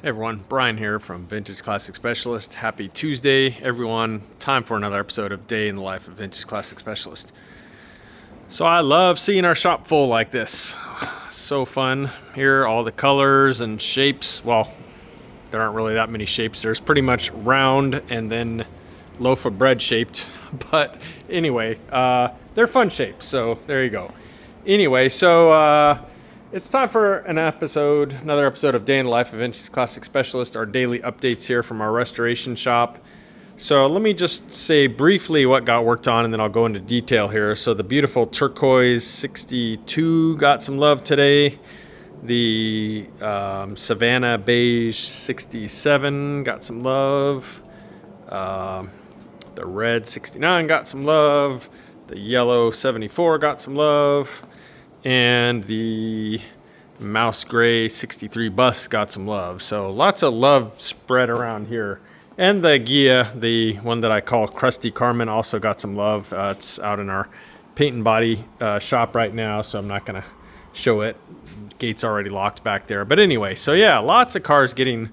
Hey everyone, Brian here from Vintage Classic Specialist. Happy Tuesday, everyone. Time for another episode of Day in the Life of Vintage Classic Specialist. So I love seeing our shop full like this. So fun here, all the colors and shapes. Well, there aren't really that many shapes. There's pretty much round and then loaf of bread shaped. But anyway, they're fun shapes, so there you go. Anyway, so it's time for another episode of Day in the Life of Vintage Classic Specialist, our daily updates here from our restoration shop. So let me just say briefly what got worked on, and then I'll go into detail here. So the beautiful Turquoise 62 got some love today. The Savannah Beige 67 got some love. The Red 69 got some love. The Yellow 74 got some love. And the Mouse Gray 63 Bus got some love. So lots of love spread around here. And the Ghia, the one that I call Crusty Karmann, also got some love. It's out in our paint and body shop right now, so I'm not going to show it. Gate's already locked back there. But anyway, so yeah, lots of cars getting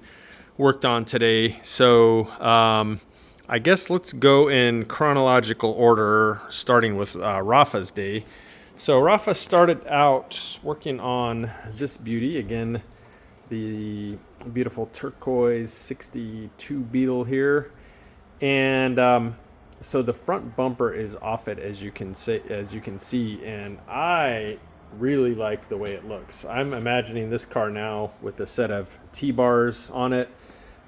worked on today. So I guess let's go in chronological order, starting with Rafa's day. So Rafa started out working on this beauty, again, the beautiful Turquoise 62 Beetle here. And so the front bumper is off it, as you can see, and I really like the way it looks. I'm imagining this car now with a set of T-bars on it.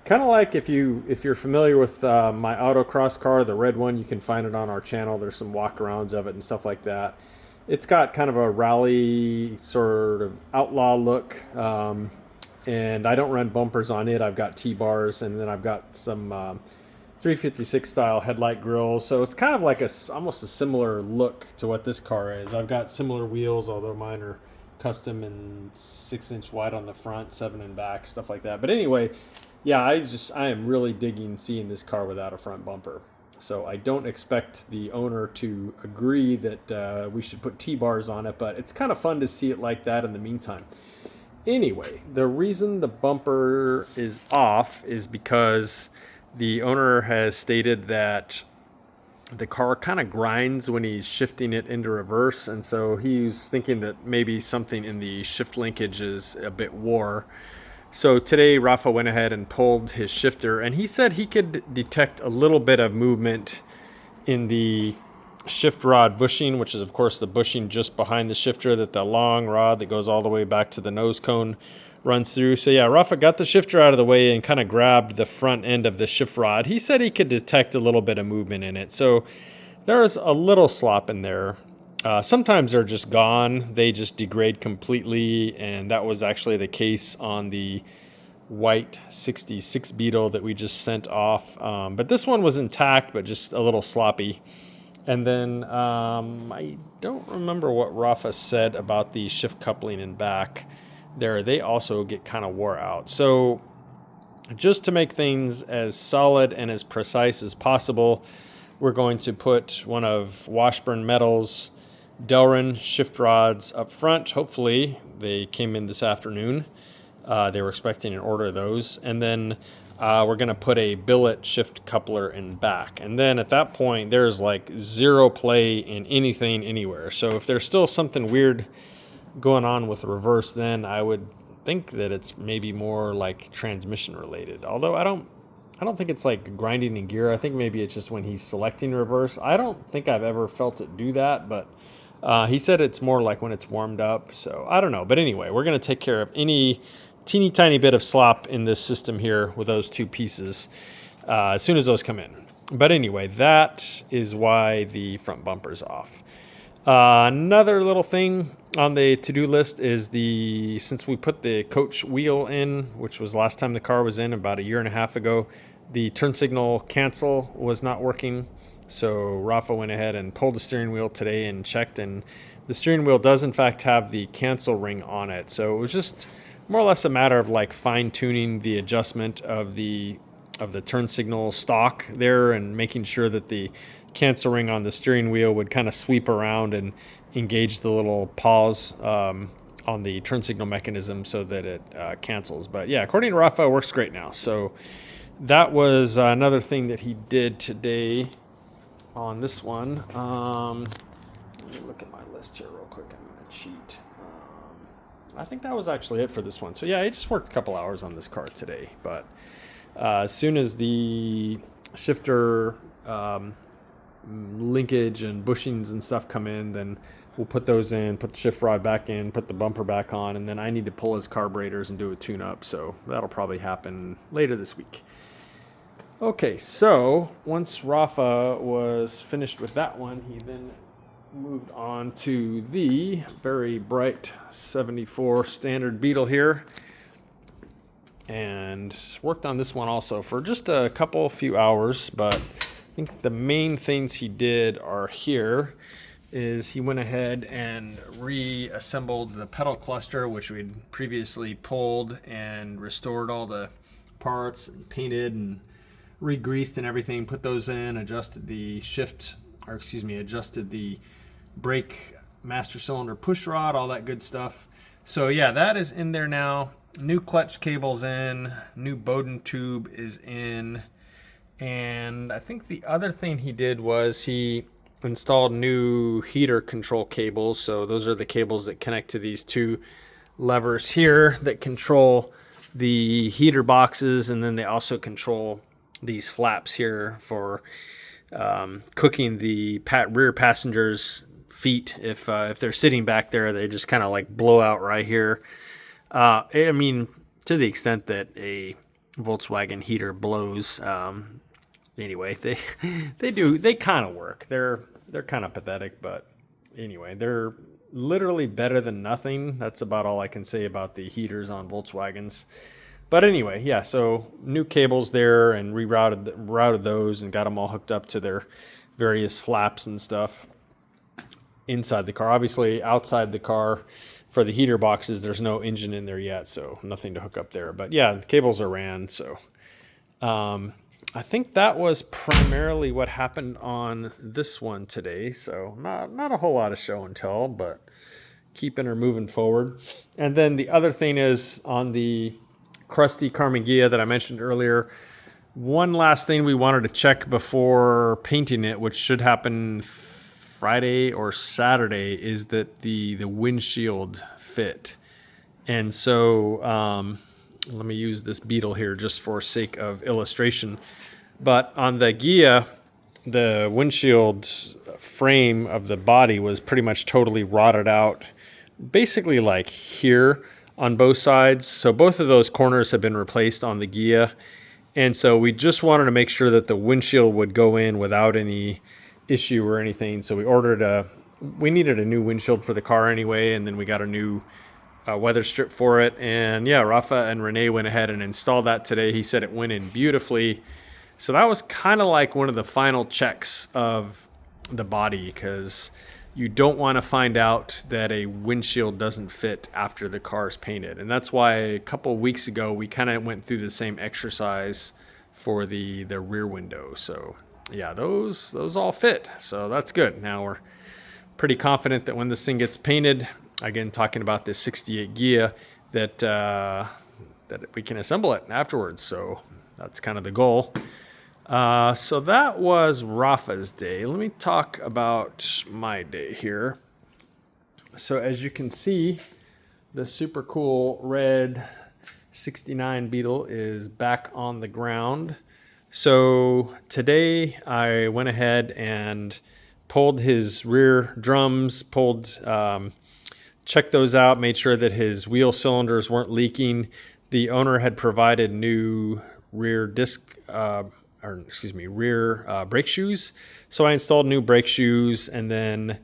Kind of like if you're familiar with my autocross car, the red one, you can find it on our channel. There's some walkarounds of it and stuff like that. It's got kind of a rally sort of outlaw look, and I don't run bumpers on it. I've got T-bars, and then I've got some 356 style headlight grills. So it's kind of like almost a similar look to what this car is. I've got similar wheels, although mine are custom and 6-inch wide on the front, 7 in back, stuff like that. But anyway, yeah, I am really digging seeing this car without a front bumper. So I don't expect the owner to agree that we should put T-bars on it, but it's kind of fun to see it like that in the meantime. Anyway, the reason the bumper is off is because the owner has stated that the car kind of grinds when he's shifting it into reverse, and so he's thinking that maybe something in the shift linkage is a bit wore. So today Rafa went ahead and pulled his shifter, and he said he could detect a little bit of movement in the shift rod bushing, which is of course the bushing just behind the shifter that the long rod that goes all the way back to the nose cone runs through. So yeah, Rafa got the shifter out of the way and kind of grabbed the front end of the shift rod. He said he could detect a little bit of movement in it. So there's a little slop in there. Sometimes they're just gone. They just degrade completely, and that was actually the case on the white 66 Beetle that we just sent off. But this one was intact, but just a little sloppy. And then I don't remember what Rafa said about the shift coupling in back there. They also get kind of wore out. So just to make things as solid and as precise as possible, we're going to put one of Washburn Metal's Delrin shift rods up front. Hopefully they came in this afternoon. They were expecting an order of those. And then we're going to put a billet shift coupler in back. And then at that point, there's like zero play in anything anywhere. So if there's still something weird going on with reverse, then I would think that it's maybe more like transmission related. Although I don't think it's like grinding in gear. I think maybe it's just when he's selecting reverse. I don't think I've ever felt it do that, but he said it's more like when it's warmed up. So I don't know. But anyway, we're going to take care of any teeny tiny bit of slop in this system here with those two pieces as soon as those come in. But anyway, that is why the front bumper's off. Another little thing on the to-do list is since we put the coach wheel in, which was last time the car was in about a year and a half ago, the turn signal cancel was not working. So Rafa went ahead and pulled the steering wheel today and checked, and the steering wheel does in fact have the cancel ring on it. So it was just more or less a matter of like fine-tuning the adjustment of the turn signal stock there and making sure that the cancel ring on the steering wheel would kind of sweep around and engage the little pause on the turn signal mechanism so that it cancels. But yeah, according to Rafa, it works great now. So that was another thing that he did today on this one. Let me look at my list here real quick. I'm going to cheat. I think that was actually it for this one. So yeah, I just worked a couple hours on this car today. But as soon as the shifter linkage and bushings and stuff come in, then we'll put those in, put the shift rod back in, put the bumper back on, and then I need to pull his carburetors and do a tune-up. So that'll probably happen later this week. Okay, so once Rafa was finished with that one, he then moved on to the very bright 74 standard Beetle here, and worked on this one also for just a few hours. But I think the main things he did are here. Is he went ahead and reassembled the pedal cluster, which we'd previously pulled, and restored all the parts and painted and re-greased and everything, put those in, adjusted the adjusted the brake master cylinder push rod, all that good stuff. So yeah, that is in there now. New clutch cable's in, new Bowden tube is in, and I think the other thing he did was he installed new heater control cables. So those are the cables that connect to these two levers here that control the heater boxes, and then they also control these flaps here for cooking the rear passengers' feet. If they're sitting back there, they just kind of like blow out right here. I mean, to the extent that a Volkswagen heater blows. Anyway, they kind of work. They're kind of pathetic, but anyway, they're literally better than nothing. That's about all I can say about the heaters on Volkswagens. But anyway, yeah, so new cables there, and routed those and got them all hooked up to their various flaps and stuff inside the car. Obviously, outside the car for the heater boxes, there's no engine in there yet, so nothing to hook up there. But yeah, the cables are ran, so I think that was primarily what happened on this one today. So not a whole lot of show and tell, but keeping her moving forward. And then the other thing is on the crusty Karmann Ghia that I mentioned earlier, one last thing we wanted to check before painting it, which should happen Friday or Saturday, is that the windshield fit. And so let me use this Beetle here just for sake of illustration. But on the Ghia, the windshield frame of the body was pretty much totally rotted out, basically like here on both sides. So both of those corners have been replaced on the Ghia. And so we just wanted to make sure that the windshield would go in without any issue or anything. So we needed a new windshield for the car anyway, and then we got a new weather strip for it. And yeah, Rafa and Rene went ahead and installed that today. He said it went in beautifully. So that was kind of like one of the final checks of the body, because you don't want to find out that a windshield doesn't fit after the car's painted. And that's why a couple of weeks ago we kind of went through the same exercise for the rear window. So yeah, those all fit. So that's good. Now we're pretty confident that when this thing gets painted, again, talking about this 68 Ghia, that we can assemble it afterwards. So that's kind of the goal. So that was Rafa's day. Let me talk about my day here. So as you can see, the super cool red 69 Beetle is back on the ground. So today I went ahead and pulled his rear drums, checked those out, made sure that his wheel cylinders weren't leaking. The owner had provided new rear brake shoes. So I installed new brake shoes, and then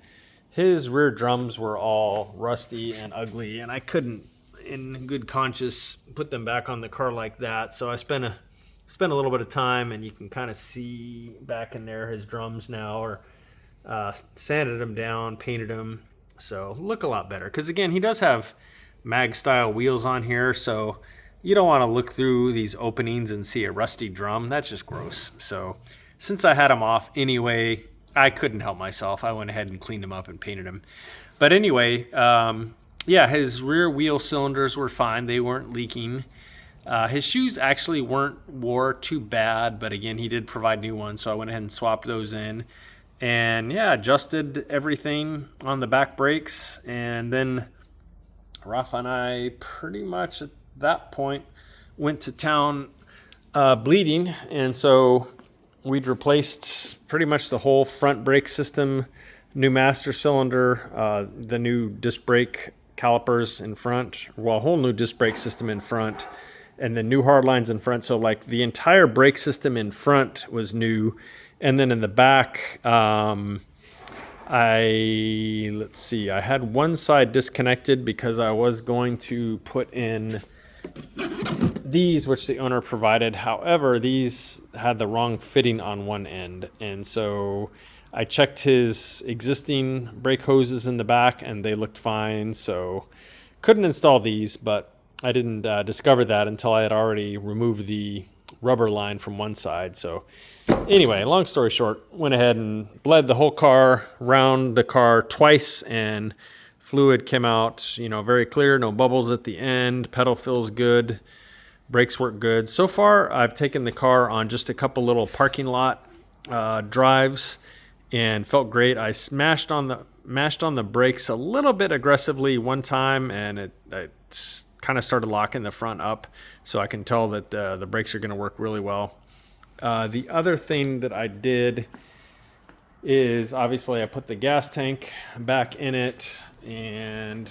his rear drums were all rusty and ugly, and I couldn't, in good conscience, put them back on the car like that. So I spent a little bit of time, and you can kind of see back in there his drums now, or sanded them down, painted them, so look a lot better. Because again, he does have mag style wheels on here, so you don't want to look through these openings and see a rusty drum. That's just gross. So since I had them off anyway, I couldn't help myself. I went ahead and cleaned them up and painted them. But anyway, yeah, his rear wheel cylinders were fine. They weren't leaking. His shoes actually weren't wore too bad, but again, he did provide new ones, so I went ahead and swapped those in. And yeah, adjusted everything on the back brakes, and then Rafa and I pretty much at that point went to town bleeding, and so we'd replaced pretty much the whole front brake system, new master cylinder, the new disc brake calipers in front, well, a whole new disc brake system in front, and then new hard lines in front. So like the entire brake system in front was new, and then in the back, let's see, I had one side disconnected because I was going to put in these, which the owner provided. However, these had the wrong fitting on one end, and so I checked his existing brake hoses in the back and they looked fine, so couldn't install these. But I didn't discover that until I had already removed the rubber line from one side. So anyway, long story short, went ahead and bled the whole car, round the car twice, and fluid came out, very clear, no bubbles at the end. Pedal feels good. Brakes work good. So far, I've taken the car on just a couple little parking lot drives and felt great. I mashed on the brakes a little bit aggressively one time, and it kind of started locking the front up, so I can tell that the brakes are going to work really well. The other thing that I did is obviously I put the gas tank back in it, and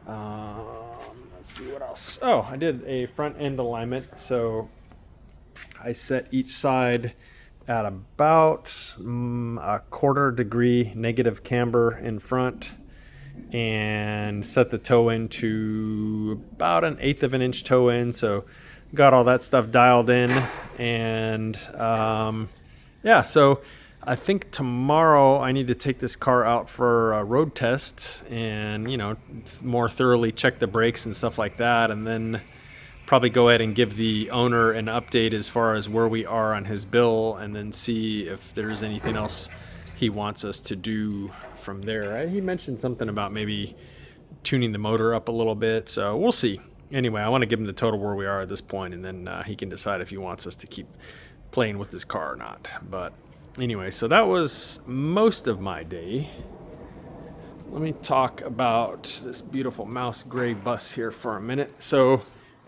let's see what else. Oh, I did a front end alignment. So I set each side at about a quarter degree negative camber in front, and set the toe in to about 1/8 of an inch toe in. So got all that stuff dialed in, and yeah, so I think tomorrow I need to take this car out for a road test and, more thoroughly check the brakes and stuff like that, and then probably go ahead and give the owner an update as far as where we are on his bill, and then see if there's anything else he wants us to do from there. He mentioned something about maybe tuning the motor up a little bit, so we'll see. Anyway, I want to give him the total where we are at this point, and then he can decide if he wants us to keep playing with his car or not. But anyway, so that was most of my day. Let me talk about this beautiful mouse gray bus here for a minute. So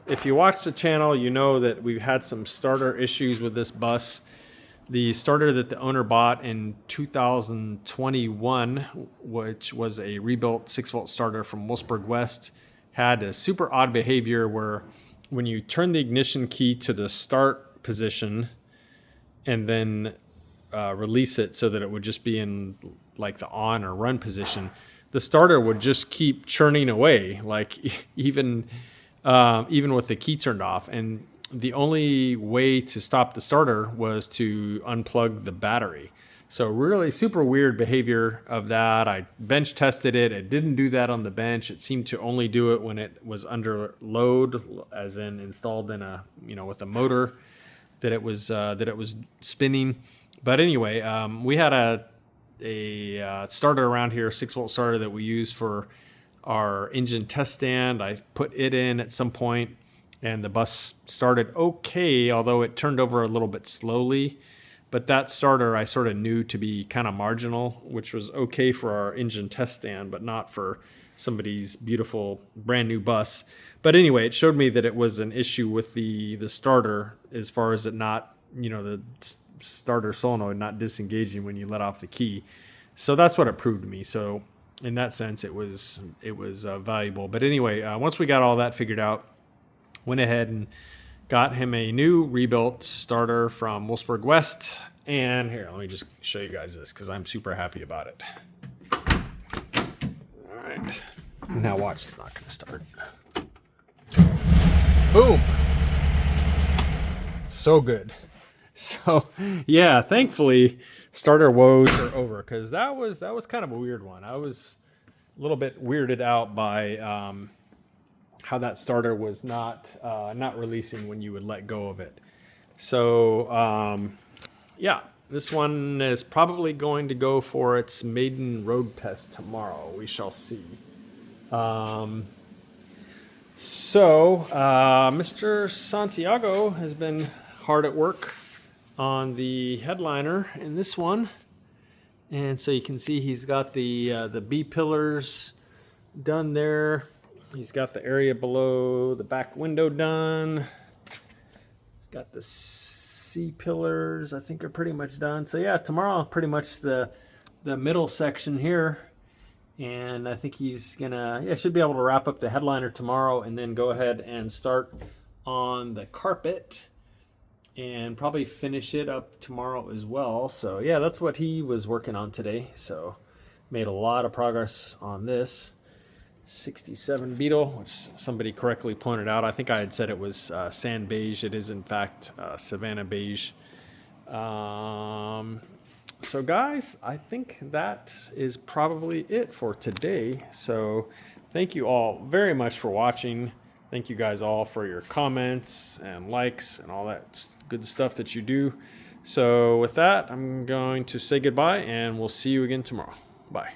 if you watch the channel, you know that we've had some starter issues with this bus. The starter that the owner bought in 2021, which was a rebuilt 6-volt starter from Wolfsburg West, had a super odd behavior where when you turn the ignition key to the start position and then release it so that it would just be in like the on or run position, the starter would just keep churning away, like even with the key turned off. And the only way to stop the starter was to unplug the battery. So really super weird behavior of that. I bench tested it. It didn't do that on the bench. It seemed to only do it when it was under load, as in installed in a, with a motor that it was spinning. But anyway, we had a starter around here, 6-volt starter that we use for our engine test stand. I put it in at some point, and the bus started okay, although it turned over a little bit slowly. But that starter I sort of knew to be kind of marginal, which was okay for our engine test stand, but not for somebody's beautiful brand new bus. But anyway, it showed me that it was an issue with the starter, as far as it not, the starter solenoid not disengaging when you let off the key. So that's what it proved to me. So in that sense, it was valuable. But anyway, once we got all that figured out, went ahead and got him a new rebuilt starter from Wolfsburg West. And here, let me just show you guys this, because I'm super happy about it. All right. Now watch, it's not going to start. Boom. So good. So yeah, thankfully starter woes are over, because that was kind of a weird one. I was a little bit weirded out by how that starter was not releasing when you would let go of it. So yeah, this one is probably going to go for its maiden road test tomorrow. We shall see. Mr. Santiago has been hard at work on the headliner in this one. And so you can see he's got the B pillars done there. He's got the area below the back window done. He's got the C pillars, I think, are pretty much done. So yeah, tomorrow pretty much the middle section here. And I think he's gonna, should be able to wrap up the headliner tomorrow and then go ahead and start on the carpet and probably finish it up tomorrow as well. So yeah, that's what he was working on today. So made a lot of progress on this 67 Beetle, which somebody correctly pointed out. I think I had said it was sand beige. It is in fact Savannah beige. So guys, I think that is probably it for today. So thank you all very much for watching. Thank you guys all for your comments and likes and all that good stuff that you do. So with that, I'm going to say goodbye and we'll see you again tomorrow. Bye.